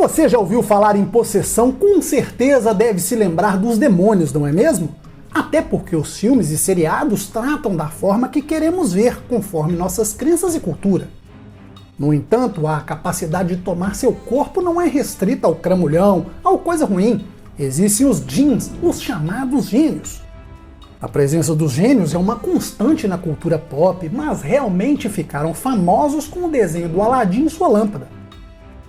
você já ouviu falar em possessão, com certeza deve se lembrar dos demônios, não é mesmo? Até porque os filmes e seriados tratam da forma que queremos ver, conforme nossas crenças e cultura. No entanto, a capacidade de tomar seu corpo não é restrita ao cramulhão, ao coisa ruim. Existem os djinns, os chamados gênios. A presença dos gênios é uma constante na cultura pop, mas realmente ficaram famosos com o desenho do Aladim e sua lâmpada.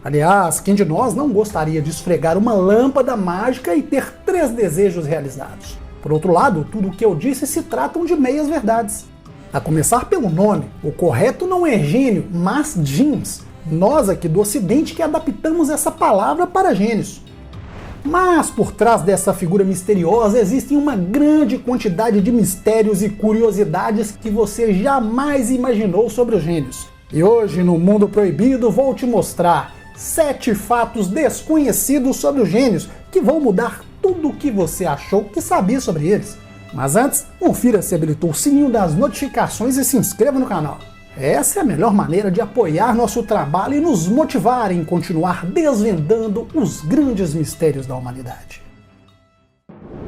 Aliás, quem de nós não gostaria de esfregar uma lâmpada mágica e ter 3 desejos realizados? Por outro lado, tudo o que eu disse se tratam de meias verdades. A começar pelo nome, o correto não é gênio, mas djinns. Nós aqui do Ocidente que adaptamos essa palavra para gênios. Mas por trás dessa figura misteriosa existem uma grande quantidade de mistérios e curiosidades que você jamais imaginou sobre os gênios. E hoje, no Mundo Proibido, vou te mostrar 7 fatos desconhecidos sobre os gênios que vão mudar tudo o que você achou que sabia sobre eles. Mas antes, confira se habilitou o sininho das notificações e se inscreva no canal. Essa é a melhor maneira de apoiar nosso trabalho e nos motivar em continuar desvendando os grandes mistérios da humanidade.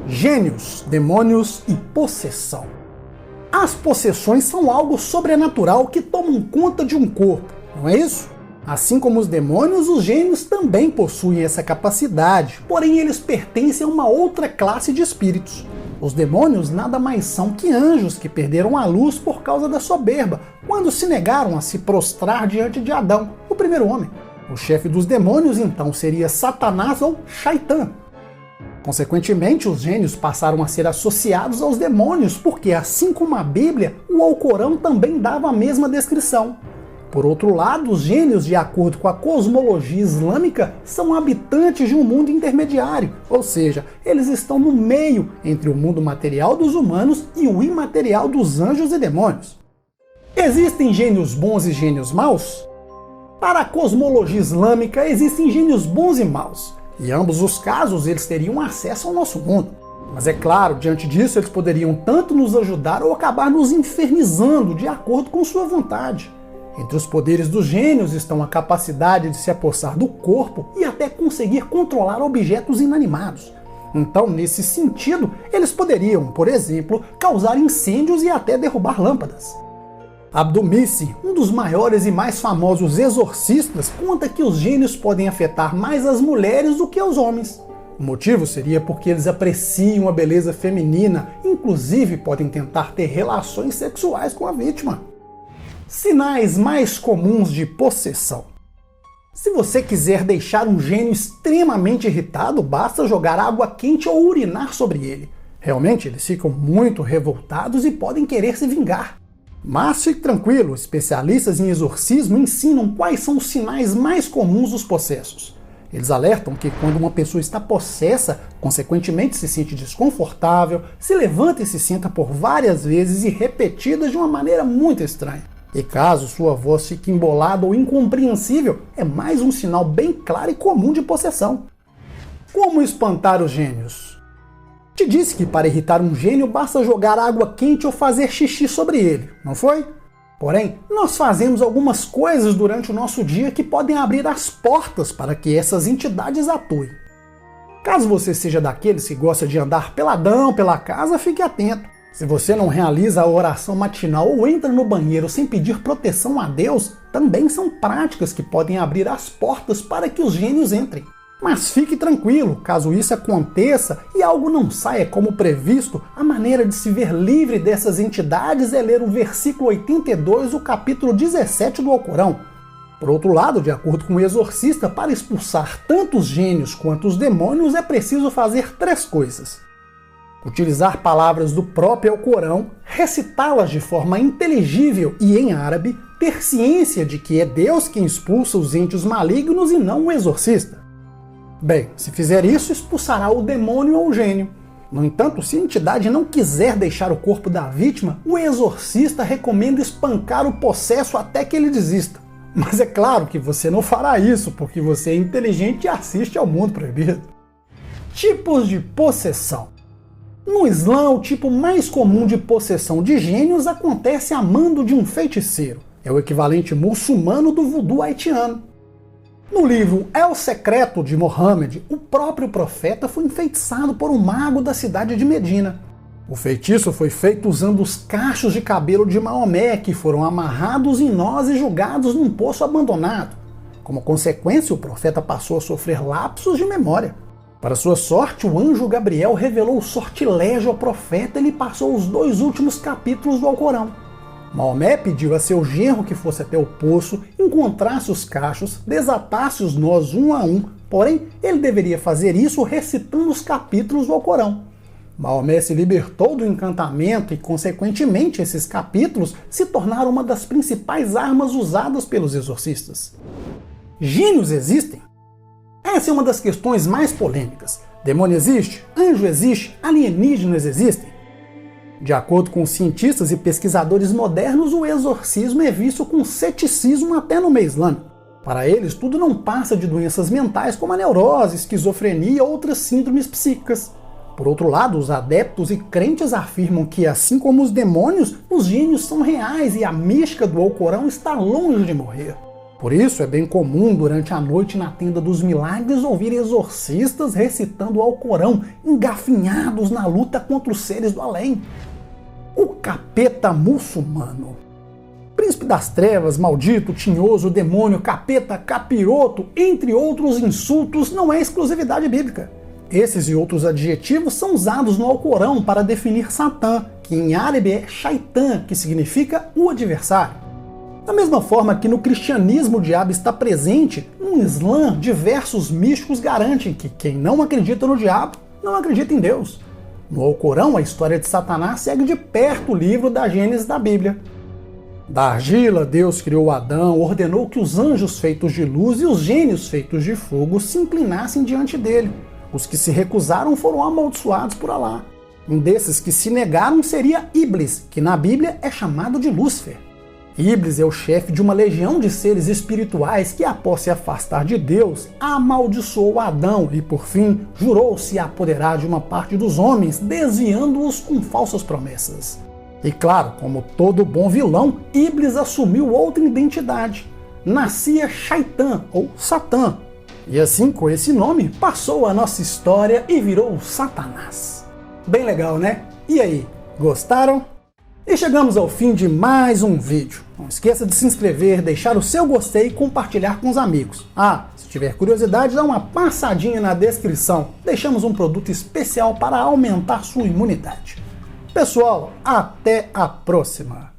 Gênios, demônios e possessão. As possessões são algo sobrenatural que tomam conta de um corpo, não é isso? Assim como os demônios, os gênios também possuem essa capacidade, porém eles pertencem a uma outra classe de espíritos. Os demônios nada mais são que anjos que perderam a luz por causa da soberba, quando se negaram a se prostrar diante de Adão, o primeiro homem. O chefe dos demônios então seria Satanás ou Shaitan. Consequentemente, os gênios passaram a ser associados aos demônios, porque assim como a Bíblia, o Alcorão também dava a mesma descrição. Por outro lado, os gênios, de acordo com a cosmologia islâmica, são habitantes de um mundo intermediário, ou seja, eles estão no meio entre o mundo material dos humanos e o imaterial dos anjos e demônios. Existem gênios bons e gênios maus? Para a cosmologia islâmica, existem gênios bons e maus, e em ambos os casos eles teriam acesso ao nosso mundo. Mas é claro, diante disso eles poderiam tanto nos ajudar ou acabar nos infernizando de acordo com sua vontade. Entre os poderes dos gênios estão a capacidade de se apossar do corpo e até conseguir controlar objetos inanimados. Então, nesse sentido, eles poderiam, por exemplo, causar incêndios e até derrubar lâmpadas. Abdumice, um dos maiores e mais famosos exorcistas, conta que os gênios podem afetar mais as mulheres do que os homens. O motivo seria porque eles apreciam a beleza feminina, inclusive podem tentar ter relações sexuais com a vítima. Sinais mais comuns de possessão. Se você quiser deixar um gênio extremamente irritado, basta jogar água quente ou urinar sobre ele. Realmente, eles ficam muito revoltados e podem querer se vingar. Mas fique tranquilo, especialistas em exorcismo ensinam quais são os sinais mais comuns dos possessos. Eles alertam que quando uma pessoa está possessa, consequentemente se sente desconfortável, se levanta e se senta por várias vezes e repetidas de uma maneira muito estranha. E caso sua voz fique embolada ou incompreensível, é mais um sinal bem claro e comum de possessão. Como espantar os gênios? Te disse que para irritar um gênio basta jogar água quente ou fazer xixi sobre ele, não foi? Porém, nós fazemos algumas coisas durante o nosso dia que podem abrir as portas para que essas entidades atuem. Caso você seja daqueles que gosta de andar peladão pela casa, fique atento. Se você não realiza a oração matinal ou entra no banheiro sem pedir proteção a Deus, também são práticas que podem abrir as portas para que os gênios entrem. Mas fique tranquilo, caso isso aconteça e algo não saia como previsto, a maneira de se ver livre dessas entidades é ler o versículo 82 do capítulo 17 do Alcorão. Por outro lado, de acordo com o exorcista, para expulsar tanto os gênios quanto os demônios é preciso fazer 3 coisas. Utilizar palavras do próprio Alcorão, recitá-las de forma inteligível e em árabe, ter ciência de que é Deus quem expulsa os entes malignos e não o exorcista. Bem, se fizer isso, expulsará o demônio ou o gênio. No entanto, se a entidade não quiser deixar o corpo da vítima, o exorcista recomenda espancar o possesso até que ele desista. Mas é claro que você não fará isso, porque você é inteligente e assiste ao Mundo Proibido. Tipos de possessão. No Islã, o tipo mais comum de possessão de gênios acontece a mando de um feiticeiro. É o equivalente muçulmano do voodoo haitiano. No livro El Secreto de Mohammed, o próprio profeta foi enfeitiçado por um mago da cidade de Medina. O feitiço foi feito usando os cachos de cabelo de Maomé, que foram amarrados em nós e jogados num poço abandonado. Como consequência, o profeta passou a sofrer lapsos de memória. Para sua sorte, o anjo Gabriel revelou o sortilégio ao profeta e lhe passou os 2 últimos capítulos do Alcorão. Maomé pediu a seu genro que fosse até o poço, encontrasse os cachos, desatasse os nós um a um, porém ele deveria fazer isso recitando os capítulos do Alcorão. Maomé se libertou do encantamento e, consequentemente, esses capítulos se tornaram uma das principais armas usadas pelos exorcistas. Gênios existem? Essa é uma das questões mais polêmicas. Demônio existe? Anjo existe? Alienígenas existem? De acordo com cientistas e pesquisadores modernos, o exorcismo é visto com ceticismo até no meio islâmico. Para eles, tudo não passa de doenças mentais como a neurose, esquizofrenia ou outras síndromes psíquicas. Por outro lado, os adeptos e crentes afirmam que, assim como os demônios, os gênios são reais e a mística do Alcorão está longe de morrer. Por isso, é bem comum, durante a noite na Tenda dos Milagres, ouvir exorcistas recitando o Alcorão, engafinhados na luta contra os seres do além. O capeta muçulmano. Príncipe das trevas, maldito, tinhoso, demônio, capeta, capiroto, entre outros insultos, não é exclusividade bíblica. Esses e outros adjetivos são usados no Alcorão para definir Satã, que em árabe é Shaitan, que significa o adversário. Da mesma forma que no cristianismo o diabo está presente, no Islã diversos místicos garantem que quem não acredita no diabo não acredita em Deus. No Alcorão, a história de Satanás segue de perto o livro da Gênesis da Bíblia. Da argila, Deus criou Adão, ordenou que os anjos feitos de luz e os gênios feitos de fogo se inclinassem diante dele. Os que se recusaram foram amaldiçoados por Alá. Um desses que se negaram seria Iblis, que na Bíblia é chamado de Lúcifer. Iblis é o chefe de uma legião de seres espirituais que, após se afastar de Deus, amaldiçoou Adão e, por fim, jurou se apoderar de uma parte dos homens, desviando-os com falsas promessas. E claro, como todo bom vilão, Iblis assumiu outra identidade. Nascia Shaitan, ou Satã. E assim, com esse nome, passou a nossa história e virou Satanás. Bem legal, né? E aí, gostaram? E chegamos ao fim de mais um vídeo. Não esqueça de se inscrever, deixar o seu gostei e compartilhar com os amigos. Ah, se tiver curiosidade, dá uma passadinha na descrição. Deixamos um produto especial para aumentar sua imunidade. Pessoal, até a próxima!